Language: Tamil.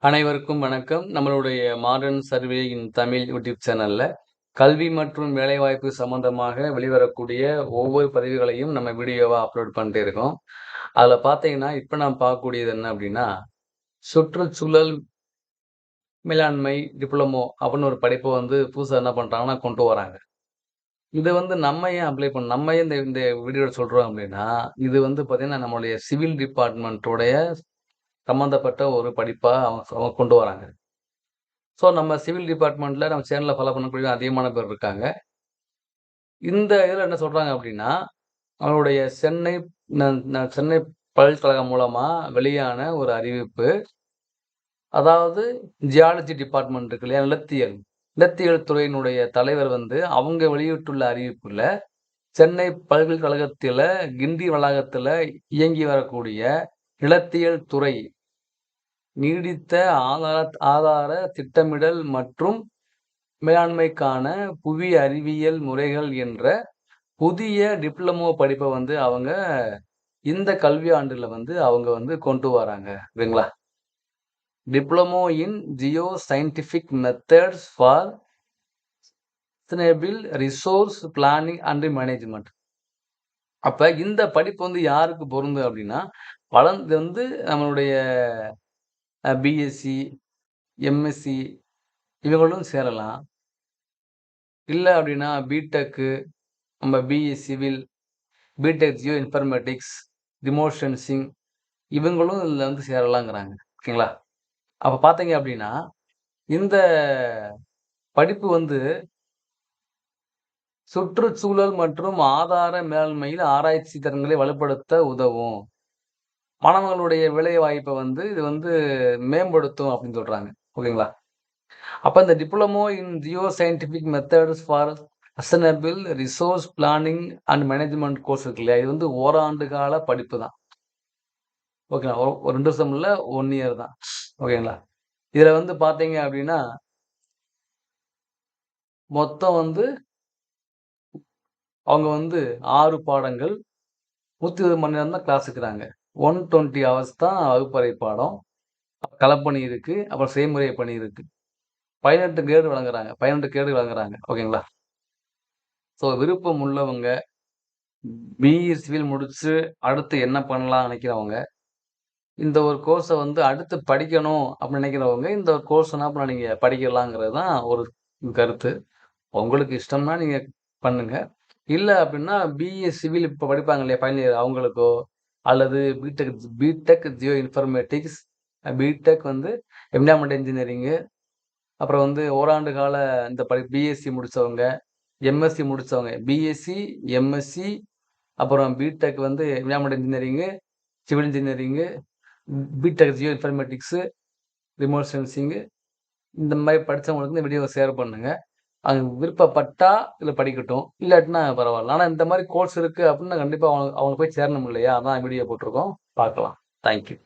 அனைவருக்கும் வணக்கம். நம்மளுடைய மாடர்ன் சர்வே இன் தமிழ் யூடியூப் சேனல்ல கல்வி மற்றும் வேலைவாய்ப்பு சம்மந்தமாக வெளிவரக்கூடிய ஒவ்வொரு பதிவுகளையும் நம்ம வீடியோவா அப்லோட் பண்ணிட்டே இருக்கோம். அதுல பார்த்தீங்கன்னா, இப்ப நான் பார்க்கக்கூடியது என்ன அப்டின்னா, சுற்றுச்சூழல் மேலாண்மை டிப்ளமோ அப்டின்னு ஒரு படிப்ப புதுசா என்ன பண்றாங்கன்னா கொண்டு வராங்க. இத நம்ம ஏன் அப்ளை பண்ணணும்? நம்ம ஏன் இந்த இந்த வீடியோல சொல்றோம் அப்டின்னா, இது பார்த்தீங்கன்னா, நம்மளுடைய சிவில் டிபார்ட்மென்ட்டோடைய சம்மந்தப்பட்ட ஒரு படிப்பா அவங்க கொண்டு வராங்க. ஸோ நம்ம சிவில் டிபார்ட்மெண்ட்ல நம்ம சேனல ஃபாலோ பண்ணக்கூடிய அதிகமான பேர் இருக்காங்க. இந்த இதுல என்ன சொல்றாங்க அப்டின்னா, அவங்களுடைய சென்னை ந ந சென்னை பல்கலைக்கழகம் மூலமா வெளியான ஒரு அறிவிப்பு. அதாவது ஜியாலஜி டிபார்ட்மெண்ட் இருக்கு இல்லையா? நிலத்தியல். நிலத்தியல் துறையினுடைய தலைவர் அவங்க வெளியிட்டுள்ள அறிவிப்புல, சென்னை பல்கலைக்கழகத்தில கிண்டி வளாகத்தில இயங்கி வரக்கூடிய நிலத்தியல் துறை நீடித்த ஆதார திட்டமிடல் மற்றும் மேலாண்மைக்கான புவி அறிவியல் முறைகள் என்ற புதிய டிப்ளமோ படிப்ப அவங்க இந்த கல்வி ஆண்டுல அவங்க கொண்டு வராங்க. சரிங்களா? Diploma in Jio scientific methods for sustainable resource planning and management. அப்ப இந்த படிப்பு யாருக்கு பொருந்தும் அப்டின்னா, இது நம்மளுடைய பிஎஸ்சி, எம்எஸ்சி இவங்களும் சேரலாம். இல்ல அப்டின்னா பிடெக்கு, நம்ம BE civil, B Tech geoinformatics, remote sensing இவங்களும் இதுல சேரலாங்கிறாங்க. ஓகேங்களா? அப்ப பார்த்தீங்க அப்டின்னா, இந்த படிப்பு சுற்றுச்சூழல் மற்றும் ஆதார மேலாண்மையில் ஆராய்ச்சி திறன்களை வலுப்படுத்த உதவும். மாணவர்களுடைய வேலைவாய்ப்ப இது மேம்படுத்தும் அப்டின்னு சொல்றாங்க. ஓகேங்களா? அப்ப இந்த diploma in Jio scientific methods for sustainable resource planning and management course இருக்கு இல்லையா? இது ஓராண்டு கால படிப்பு தான். ஓகேங்களா? ஒரு 2 வருஷம் இல்ல, 1 இயர் தான். ஓகேங்களா? இதுல பார்த்தீங்க அப்டின்னா, மொத்தம் அவங்க 6 பாடங்கள், 120 மணி நேரம் தான் கிளாஸ் எடுக்குறாங்க. 120 ஹவர்ஸ் தான் வகுப்பறை பாடம். களப்பணி இருக்கு. அப்புறம் செய்முறை பணி இருக்கு. 18 கிரேடு வழங்குறாங்க. 12 கிரேடு வழங்குறாங்க. ஓகேங்களா? ஸோ விருப்பம் உள்ளவங்க, பிஇ சிவில் முடிச்சு அடுத்து என்ன பண்ணலாம்னு நெனைக்கிறவங்க, இந்த ஒரு கோர்ஸ அடுத்து படிக்கணும் அப்டின்னு நெனைக்கிறவங்க, இந்த ஒரு கோர்ஸ் என்ன பண்ணலாம் நீங்க படிக்கலாங்கிறது தான் ஒரு கருத்து. உங்களுக்கு இஷ்டம்னா நீங்க பண்ணுங்க. இல்ல அப்டின்னா பிஇ சிவில் இப்ப படிப்பாங்க இல்லையா? ஃபைனல் இயர் அவங்களுக்கோ, அல்லது B Tech geoinformatics, B Tech environment engineering, அப்புறம் ஓராண்டு கால இந்த பிஎஸ்சி முடிச்சவங்க, எம்எஸ்சி முடிச்சவங்க. பிஎஸ்சி, எம்எஸ்சி அப்புறம் B Tech environment engineering, civil engineering, B Tech geoinformatics, remote sensing இந்த மாரி படிச்சவங்களுக்கு இந்த வீடியோவ ஷேர் பண்ணுங்க. அது விருப்பப்பட்டா இதுல படிக்கட்டும். இல்லாட்டினா பரவால்ல. ஆனா இந்த மாரி கோர்ஸ் இருக்கு அப்டின்னா கண்டிப்பா அவங்க அவங்க போய் சேரணும் இல்லையா? அதான் வீடியோ போட்டுருக்கோம். பார்க்கலாம். Thank you.